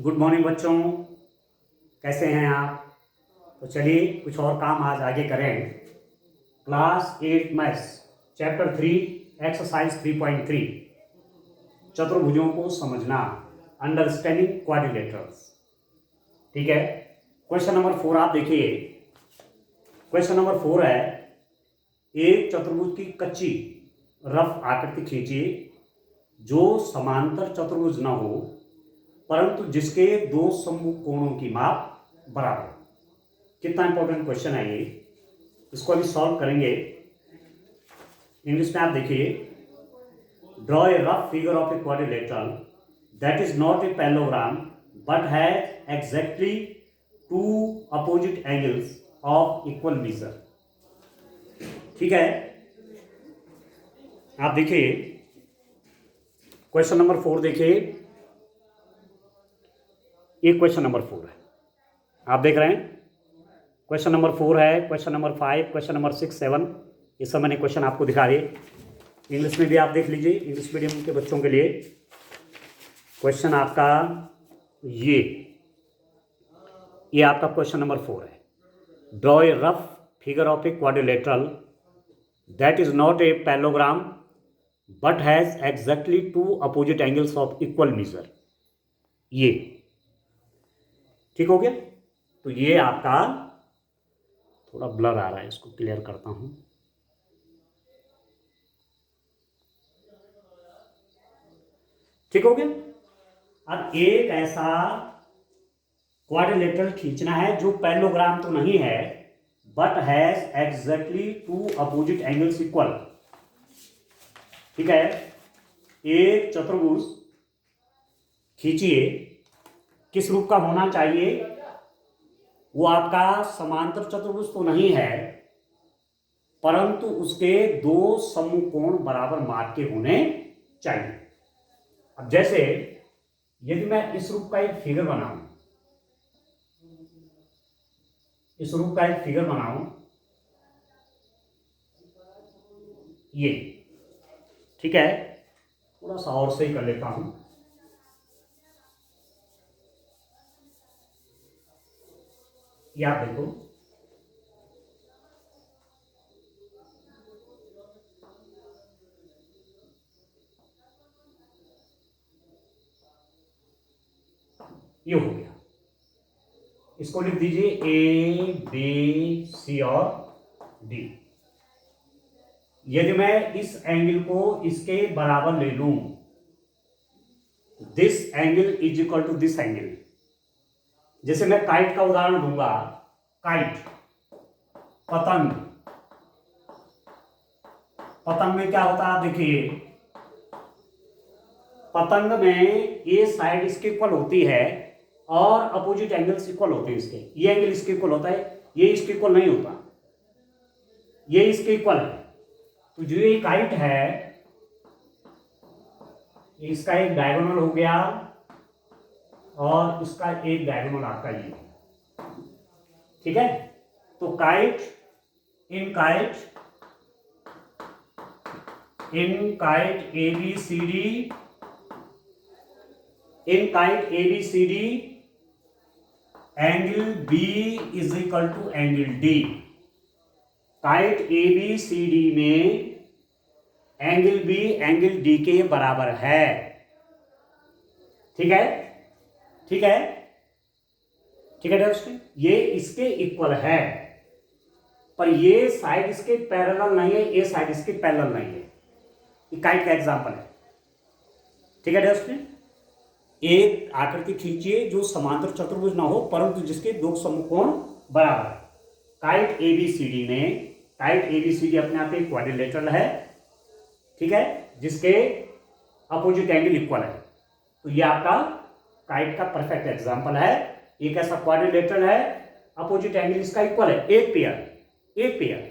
Good morning बच्चों, कैसे हैं आप। तो चलिए कुछ और काम आज आगे करें। क्लास 8 मैथ्स चैप्टर 3 एक्सरसाइज 3.3 चतुर्भुजों को समझना, अंडरस्टैंडिंग क्वाड्रिलेटरल्स। ठीक है। क्वेश्चन नंबर 4 आप देखिए। क्वेश्चन नंबर 4 है, एक चतुर्भुज की कच्ची रफ आकृति खींचिए जो समांतर चतुर्भुज न हो परंतु जिसके दो सम्मुख कोणों की माप बराबर हो। कितना इंपॉर्टेंट क्वेश्चन है ये, इसको अभी सॉल्व करेंगे। इंग्लिश में आप देखिए, draw a rough figure of a quadrilateral that is not a parallelogram but has exactly two opposite angles of equal measure. ठीक है, आप देखिए क्वेश्चन नंबर 4 देखिए। ये क्वेश्चन नंबर 4 है, आप देख रहे हैं। क्वेश्चन नंबर 4 है, क्वेश्चन नंबर 5, क्वेश्चन नंबर 6, 7, ये सब मैंने क्वेश्चन आपको दिखा दिए। इंग्लिश में भी आप देख लीजिए, इंग्लिश मीडियम के बच्चों के लिए क्वेश्चन आपका ये आपका क्वेश्चन नंबर 4 है। Draw a rough figure of a quadrilateral that is not a parallelogram but has exactly two opposite angles of equal measure. ये ठीक हो गया। तो ये आपका थोड़ा ब्लर आ रहा है, इसको क्लियर करता हूं। ठीक हो गया। अब एक ऐसा क्वाड्रिलेटरल खींचना है जो पैरेललोग्राम तो नहीं है but has exactly two opposite angles equal. ठीक है, एक चतुर्भुज खींचिए, किस रूप का होना चाहिए, वो आपका समांतर चतुर्भुज तो नहीं है परंतु उसके दो सम्मुख कोण बराबर माप के होने चाहिए। अब जैसे यदि मैं इस रूप का एक फिगर बनाऊं, इस रूप का एक फिगर बनाऊं, ये ठीक है, थोड़ा सा और सही कर लेता हूं। ये आप देखो, ये हो गया। इसको लिख दीजिए ए बी सी और डी। यदि मैं इस एंगल को इसके बराबर ले लूं, this angle is equal to this angle. जैसे मैं काइट का उदाहरण दूंगा, काइट, पतंग। पतंग में क्या होता है, देखिए पतंग में ये साइड इसके इक्वल होती है और अपोजिट एंगल्स इक्वल होते हैं इसके। ये एंगल इसके इक्वल होता है, ये इसके इक्वल नहीं होता, ये इसके इक्वल है। तो जो ये काइट है इसका एक डायगोनल हो गया और इसका एक डायगोनल आपका ये। ठीक है, तो kite in kite A B C D, in kite A B C D angle B is equal to angle D. Kite A B C D में एंगल बी एंगल डी के बराबर है। ठीक है, ठीक है, ठीक है दोस्तों, ये इसके इक्वल है पर ये साइड इसके पैरेलल नहीं है, ये साइड इसके पैरेलल नहीं है। ये काइट का एग्जांपल है। ठीक है दोस्तों, एक आकृति खींचिए जो समांतर चतुर्भुज ना हो परंतु जिसके दो सम्मुख कोण बराबर है। काइट एबीसीडी में, काइट एबीसीडी अपने आप एक क्वाड्रिलेटरल है। ठीक है, जिसके अपोजिट एंगल इक्वल है। तो ये आपका काइट का परफेक्ट एग्जांपल है। एक ऐसा क्वाड्रिलेटरल है, अपोजिट एंगल इसका इक्वल है, एक पेयर।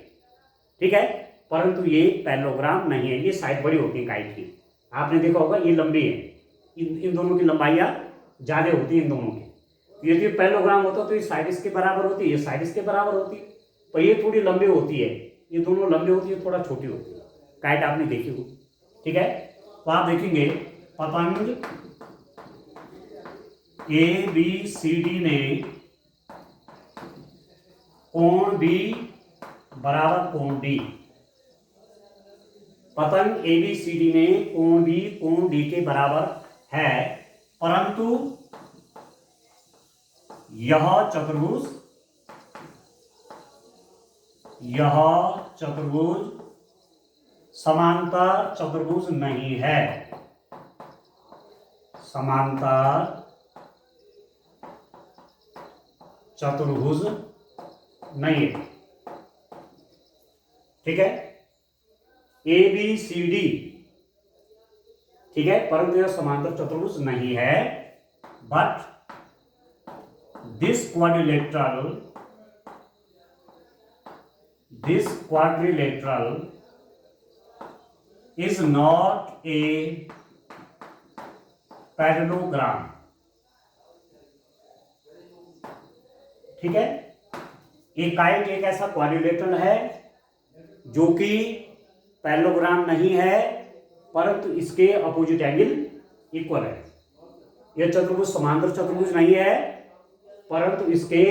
ठीक है, परंतु ये पैरेललोग्राम नहीं है। ये साइड बड़ी होती है काइट की, आपने देखा होगा, ये लंबी है, इन दोनों की लंबाइयां ज्यादा होती है इन दोनों की। यदि पैरेललोग्राम होता तो ये साइड इसके बराबर होती है, ये साइड इसके बराबर होती है, पर ये थोड़ी लंबी होती है, ये दोनों लंबी होती है, थोड़ा छोटी होती है। काइट आपने देखी हो। ठीक है, तो आप देखेंगे पतंग ए बी सी डी ने कोण बी बराबर कोण डी, पतंग ए बी सी डी में कोण डी के बराबर है, परंतु यह चतुर्भुज समांतर चतुर्भुज नहीं है, समांतर चतुर्भुज नहीं है। ठीक है, ए बी सी डी, ठीक है, परंतु यह समांतर चतुर्भुज नहीं है, but this quadrilateral is not a parallelogram। ठीक है, एक काइट एक ऐसा क्वाड्रिलेटरल है जो कि पैरेललोग्राम नहीं है, परंतु इसके अपोजिट एंगल इक्वल है। यह चतुर्भुज समांतर चतुर्भुज नहीं है, परंतु इसके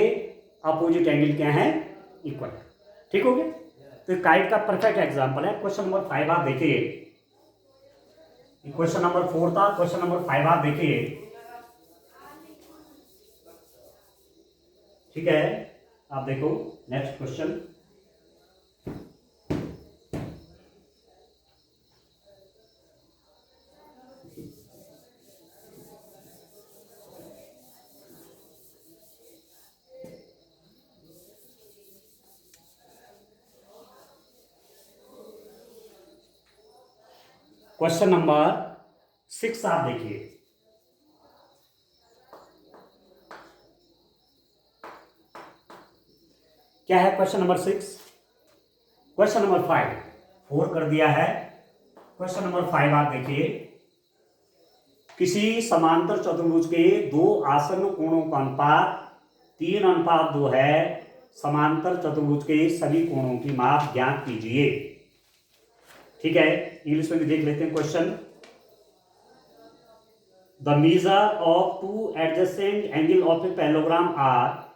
अपोजिट एंगल क्या है, इक्वल है। ठीक हो गया, तो काइट का परफेक्ट एग्जांपल है। क्वेश्चन नंबर 5 आप देखिए, क्वेश्चन नंबर 4 था, क्वेश्चन नंबर 5 आप देखिए। ठीक है, आप देखो नेक्स्ट क्वेश्चन। क्वेश्चन नंबर 6 आप देखिए। क्या है क्वेश्चन नंबर 6? क्वेश्चन नंबर 5 4 कर दिया है। क्वेश्चन नंबर 5 आप देखिए, किसी समांतर चतुर्भुज के दो आसन्न कोणों का अनुपात 3:2 है। समांतर चतुर्भुज के सभी कोणों की माप ज्ञात कीजिए। ठीक है, इंग्लिश में भी देख लेते हैं question. The measure of two adjacent angle of a parallelogram are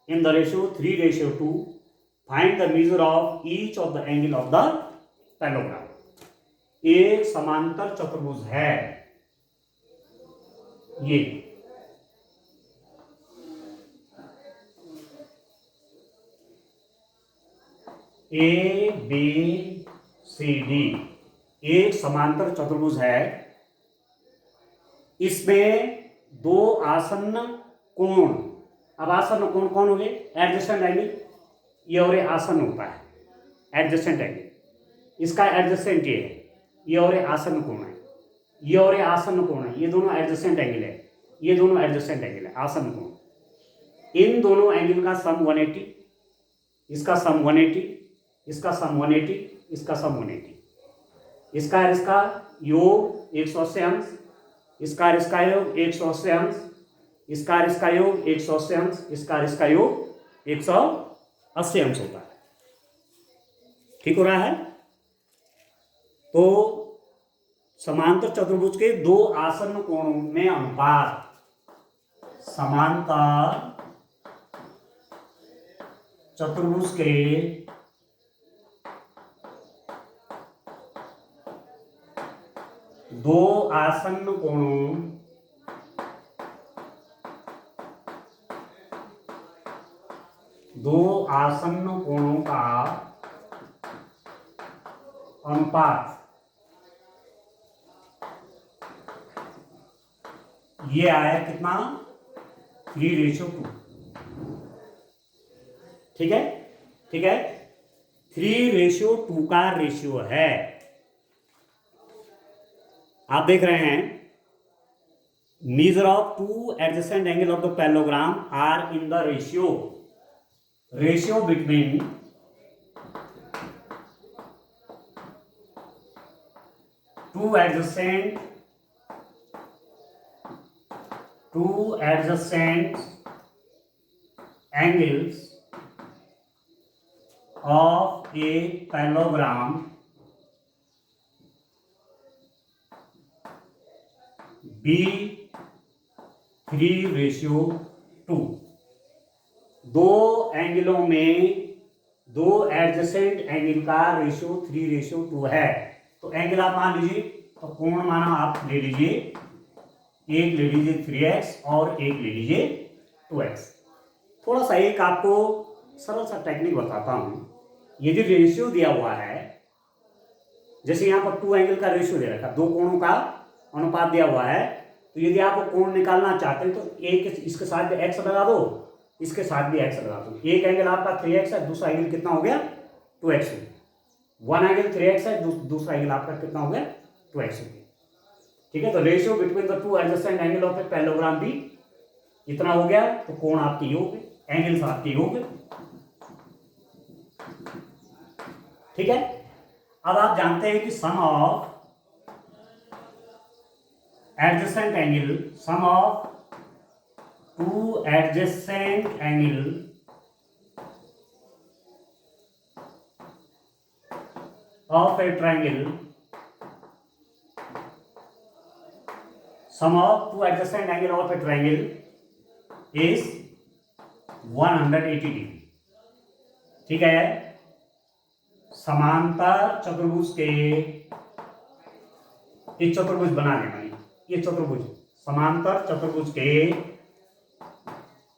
in the ratio 3:2, find the measure of each of the angle of the parallelogram। एक समांतर चतुर्भुज है ये, ए बी सी डी एक समांतर चतुर्भुज है। इसमें दो आसन्न कोण, अब आसन्न कोण कौन हो गए? एडजेसेंट एंगल, ये और ये आसन्न होता है एडजेसेंट एंगल, इसका एडजेसेंट ये है, ये और ये आसन्न कोण है, ये और ये आसन्न कोण है, ये दोनों एडजेसेंट एंगल है, ये दोनों एडजेसेंट एंगल है, आसन्न कोण। इन दोनों एंगल का सम 180, इसका सम 180, इसका सम 180, इसका सम 180, इसका और इसका योग 180 अंश, इसका और इसका योग 180 अंश, इसका और इसका योग 180 अंश, इसका और इसका योग 180 अंश होता है। ठीक हो रहा है? तो समांतर चतुर्भुज के दो आसन्न कोणों में अनुपात, समांतर चतुर्भुज के दो आसन्न कोणों का अनुपात ये आया कितना? 3:2। ठीक है, ठीक है, 3:2 का रेशियो है। आप देख रहे हैं, measure of two adjacent angle of the parallelogram are in the ratio between two adjacent angles of a parallelogram B 3:2। दो एंगलों में दो एडजेसेंट एंगल का रेशियो 3:2 है। तो एंगल आप मान लीजिए, तो कोण माना आप ले लीजिए, एक ले लीजिए 3x और एक ले लीजिए 2x। थोड़ा सा एक आपको सरल सा टेक्निक बताता हूं। यदि रेशियो दिया हुआ है, जैसे यहां पर 2 एंगल का रेशियो दे रखा, दो कोणों का अनुपात दिया हुआ है, तो यदि आप कोण निकालना चाहते हैं तो एक इसके साथ भी x लगा दो, इसके साथ भी x लगा दो। एक एंगल आपका 3x है, दूसरा एंगल कितना हो गया 2x हो गया। वन एंगल 3x है, दूसरा एंगल आपका कितना हो गया 2x हो गया। ठीक है, तो ratio between the two adjacent angle of a parallelogram भी इतना हो गया। तो कोण आपके योग, एंगल्स आपके योग। ठीक है, अब आप जानते हैं कि sum of adjacent angle, sum of two adjacent angle of a triangle, sum of two adjacent angle of a triangle is 180 degree. ठीक है, समांतर चतुर्भुज के, ये चतुर्भुज बना लेना, ये चतुर्भुज, समांतर चतुर्भुज के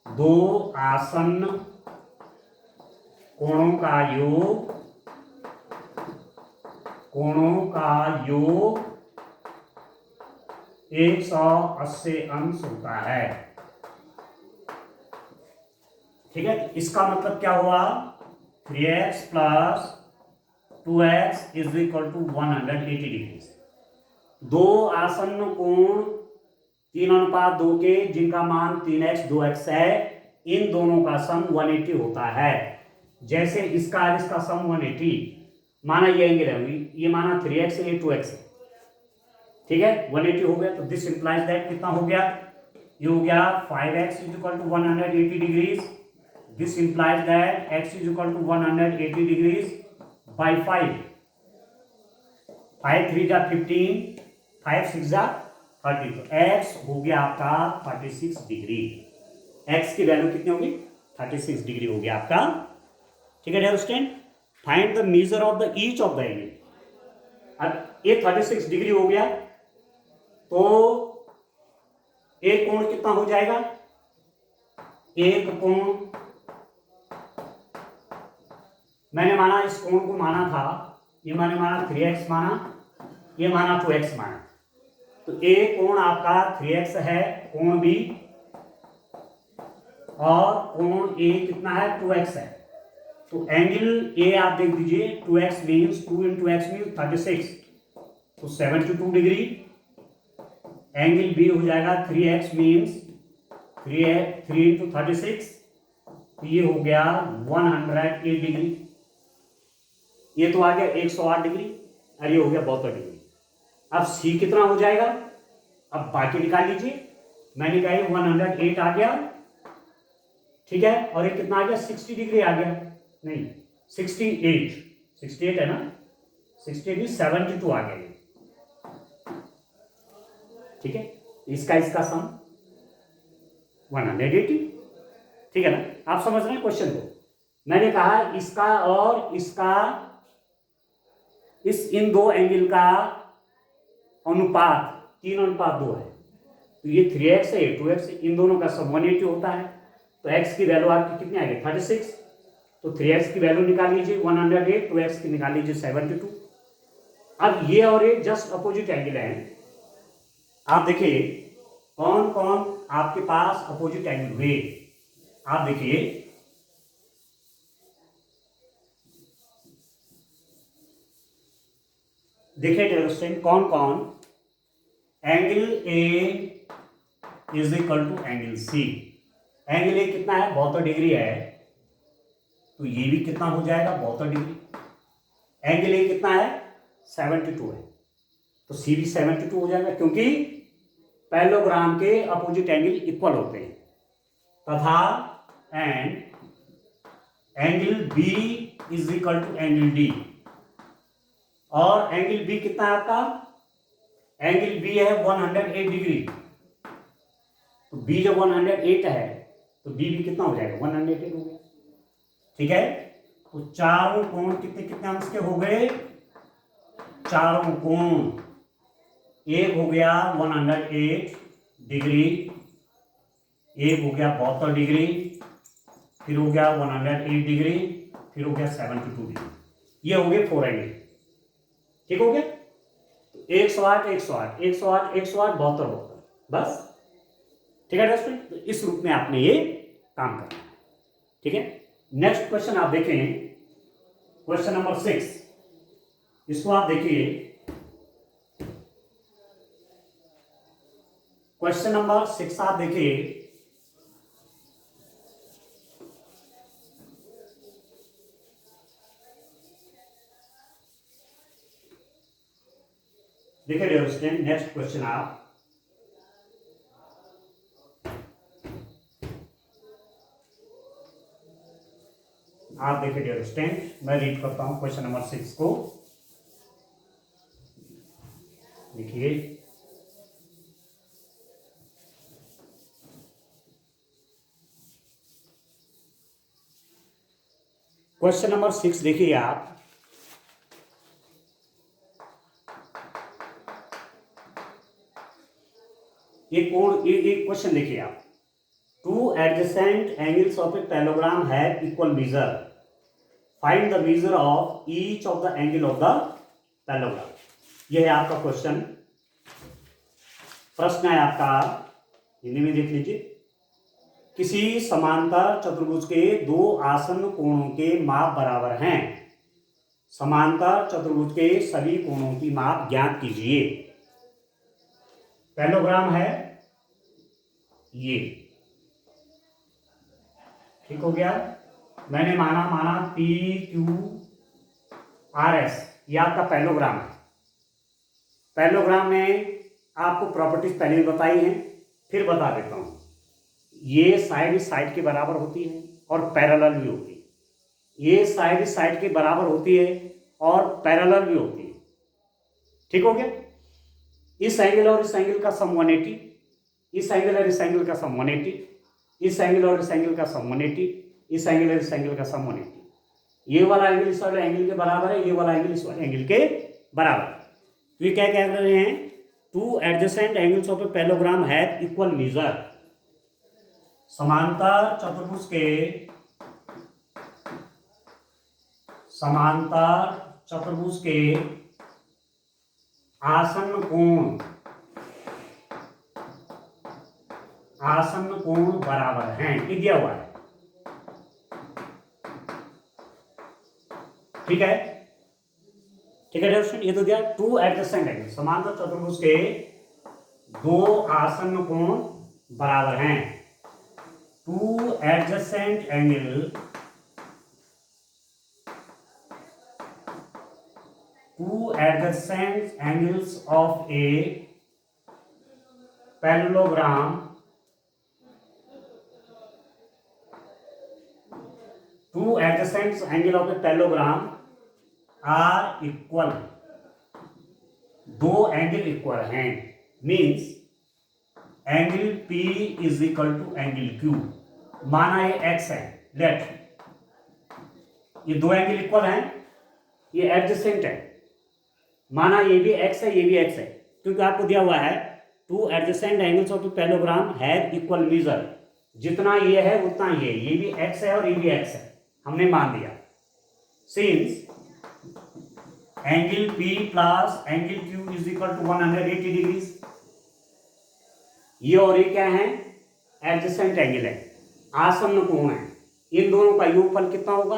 दो आसन्न कोणों का योग, कोणों का योग 180 अंश होता है। ठीक है, इसका मतलब क्या हुआ, 3x plus 2x is equal to 180 degree. दो आसन्न कोण 3:2 के, जिनका मान 3x 2x है, इन दोनों का सम 180 होता है। जैसे इसका और इसका सम 180, माना ये एंगल है, ये माना 3x है, ये 2x है। ठीक है, 180 हो गया। तो दिस इंप्लाइज दैट कितना हो गया, ये हो गया 5x is equal to 180 degrees. This implies that x is equal to 180 degrees by 5। 5 3 जा 15, 5 6 जा 30। तो x हो गया आपका 36 डिग्री। x की वैल्यू कितनी होगी, 36 डिग्री हो गया आपका। ठीक है dear student, find the measure of the each of the angle. अब ये 36 डिग्री हो गया, तो एक कोण कितना हो जाएगा, एक कोण, मैंने माना इस कोण को माना था, ये मैंने माना 3x माना, ये माना 2x माना। तो एक कोण आपका 3x है, कोण B, और कोण A कितना है 2x है। तो एंगल A आप देख दीजिए, 2x means 2 into x means 36, तो 72 डिग्री। एंगल B हो जाएगा 3x मीन्स 3 into 36, ये हो गया 108 डिग्री। ये तो आ गया 108 डिग्री, और ये हो गया 72 डिग्री। अब C कितना हो जाएगा, अब बाकी निकाल लीजिए। मैंने कहा 108 आ गया, ठीक है, और ये कितना आ गया 60 डिग्री आ गया, नहीं 68 है ना, 68 72 आ गया। ठीक है, इसका सम 180। ठीक है ना, आप समझ रहे हैं क्वेश्चन को। मैंने कहा इसका और इसका, इन दो एंगल का अनुपात 3:2 है। तो ये 3x है, ये 2x है, इन दोनों का सम 180 होता है। तो x की वैल्यू आपकी कितनी आ गई 36। तो 3x की वैल्यू निकाल लीजिए 108, 2x की निकाल लीजिए 72। अब ये और ये जस्ट अपोजिट एंगल है। आप देखिए कौन कौन आपके पास अपोजिट एंगल हुए, आप देखिए स्टूडेंट, कौन कौन, angle A is equal to angle C. Angle A कितना है 72 डिग्री है, तो ये भी कितना हो जाएगा 72 डिग्री। एंगल ए कितना है 72 है, तो सी भी 72 हो जाएगा, क्योंकि पैरेललोग्राम के अपोजिट एंगल इक्वल होते हैं। तथा and angle B is equal to angle D, और एंगल बी कितना है आपका, एंगल बी है 108 डिग्री। तो बी जब 108 है तो बी भी कितना हो जाएगा, 108 हो गया। ठीक है, तो चारों कोण कितने कितने अंश के हो गए, चारों कोण, एक हो गया 108 डिग्री, एक हो गया 72 डिग्री, फिर हो गया 108 डिग्री, फिर हो गया 72 डिग्री, ये हो गए 4 एंगल। ठीक हो गया, तो 108 108 108 108 72 बस। ठीक है दोस्तों, तो इस रूप में आपने ये काम करना है। ठीक है, नेक्स्ट क्वेश्चन आप देखें, क्वेश्चन नंबर 6, इसको आप देखिए। क्वेश्चन नंबर 6 आप देखिए, देखिए डियर स्टूडेंट, नेक्स्ट क्वेश्चन आप देखिए डियर स्टूडेंट, मैं रीड करता हूं क्वेश्चन नंबर 6 को। देखिए, क्वेश्चन नंबर 6 देखिए आप, एक क्वेश्चन देखिए आप, two adjacent angles of a parallelogram have equal major, find the measure of each of the angle of the parallelogram. यह है आपका क्वेश्चन, प्रश्न है आपका, हिंदी में देख लीजिए। किसी समांतर चतुर्भुज के दो आसन्न कोणों के माप बराबर हैं, समांतर चतुर्भुज के सभी कोणों की माप ज्ञात कीजिए। पैरेललोग्राम है ये, ठीक हो गया, मैंने माना पी क्यू आर एस, ये आपका पैरेललोग्राम है। पैरेललोग्राम में आपको प्रॉपर्टीज पहले भी बताई हैं, फिर बता देता हूं। ये साइड इस साइड के बराबर होती है और पैरेलल भी होती है, ये साइड इस साइड के बराबर होती है और पैरेलल भी होती है। ठीक हो गया, इस एंगल और इस एंगल का सम 180, इस एंगल और इस एंगल का सम 180, इस एंगल और इस एंगल का सम 180, इस एंगल और इस एंगल का सम 180। ये वाला एंगल इस वाले एंगल के बराबर है, ये वाला एंगल इस वाले एंगल के बराबर है। तो ये क्या कह रहे हैं, two adjacent angles of a parallelogram have equal major, समांतर चतुर्भुज के आसन्न कोण बराबर हैं, ये दिया हुआ है। ठीक है, ठीक है दोस्तों, ये तो दिया, टू एडजेसेंट एंगल, समांतर चतुर्भुज के दो आसन्न कोण बराबर हैं। Two adjacent angles of a parallelogram, two adjacent angle of a parallelogram are equal, दो एंगल इक्वल हैं, means angle P is equal to angle Q। माना ये x है, लेट ये दो एंगल इक्वल हैं, ये एडजेसेंट है, माना ये भी x है, ये भी x है, क्योंकि आपको दिया हुआ है two adjacent angles of parallelogram have equal major, जितना ये है उतना ये भी x है और ये भी x है, हमने मान दिया। Since angle P plus angle Q is equal to 180 degree, ये और ये क्या है, एडजेसेंट एंगल है, आसन्न कोण है, इन दोनों का योगफल कितना होगा,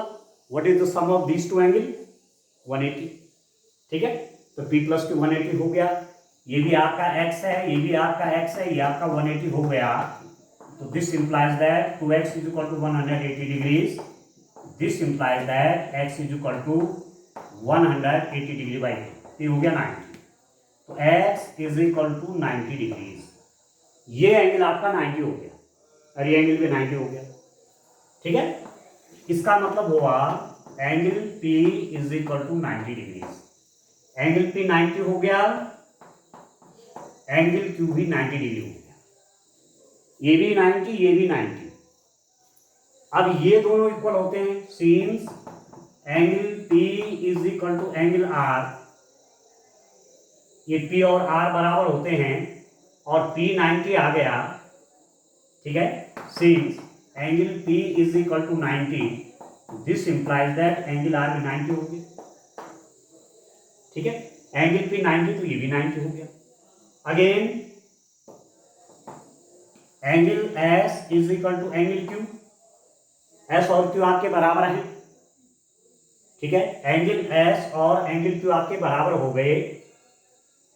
what is the sum of these two angle, 180। ठीक है, तो P प्लस Q 180 हो गया, ये भी आपका x है, ये भी आपका x है, ये आपका 180 हो गया। तो this implies that 2x is equal to 180 degrees, this implies that x is equal to 180 degree by 2, ये हो गया 90। तो x is equal to 90 degrees, ये एंगल आपका 90 हो गया और ये एंगल भी 90 हो गया। ठीक है, इसका मतलब हुआ angle P is equal to 90 degrees, angle P 90 हो गया, एंगल Q भी 90 डिग्री हो गया। ये भी 90, ये भी 90। अब ये दोनों इक्वल होते हैं, since angle P is equal to angle R, ये P और R बराबर होते हैं और P 90 आ गया, ठीक है। Since angle P is equal to 90, this implies that angle R भी 90 हो गया, ठीक है। एंगल P 90 तो ये भी 90 हो गया। Again angle S is equal to angle Q, S और Q आपके बराबर हैं, ठीक है। एंगल S और एंगल Q आपके बराबर हो गए।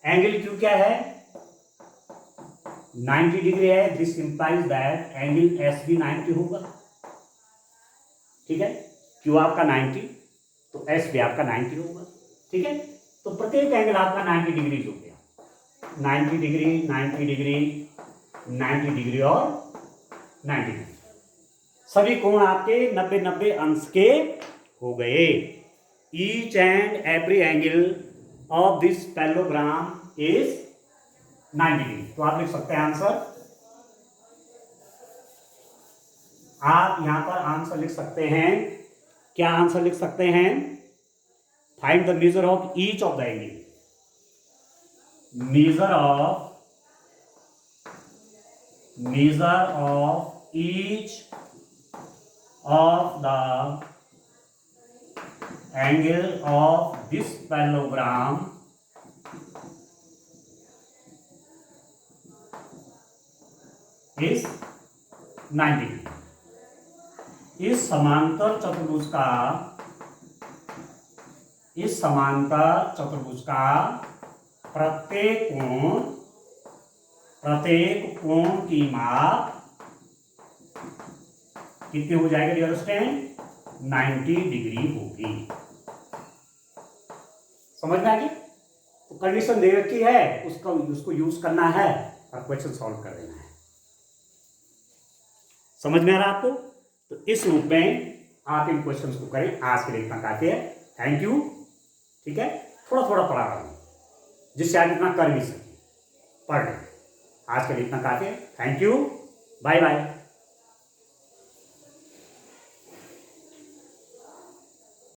एंगल Q क्या है, 90 डिग्री है, this implies that angle S भी 90 होगा, ठीक है। Q आपका 90 तो S भी आपका 90 होगा, ठीक है। तो प्रत्येक एंगल आपका 90 डिग्री हो गया, 90 डिग्री, 90 डिग्री, 90 डिग्री और 90 डिग्री, सभी कोण आपके 90-90 अंश के हो गए। Each and every angle of this parallelogram is 90 degree. तो आप लिख सकते हैं आंसर, आप यहां पर आंसर लिख सकते हैं, क्या आंसर लिख सकते हैं, find the measure of each of the angle, measure of each of the angle of this parallelogram is 90 degree. इस समांतर चतुर्भुज का प्रत्येक कोण की माप कितनी हो जाएगी डियर स्टूडेंट, 90 डिग्री होगी। समझ में आ गई? तो कंडीशन दे रखी है, उसको यूज करना है और क्वेश्चन सॉल्व कर देना है। समझ में आ रहा आपको? तो इस रूप में आप इन क्वेश्चंस को करें। आज के लिए इतना काफी है, थैंक यू, ठीक है। थोड़ा थोड़ा पढ़ा रहा हूं जिससे आप इतना कर भी सके, पढ़ लें। आज के लिए इतना काफी है, थैंक यू, बाय बाय।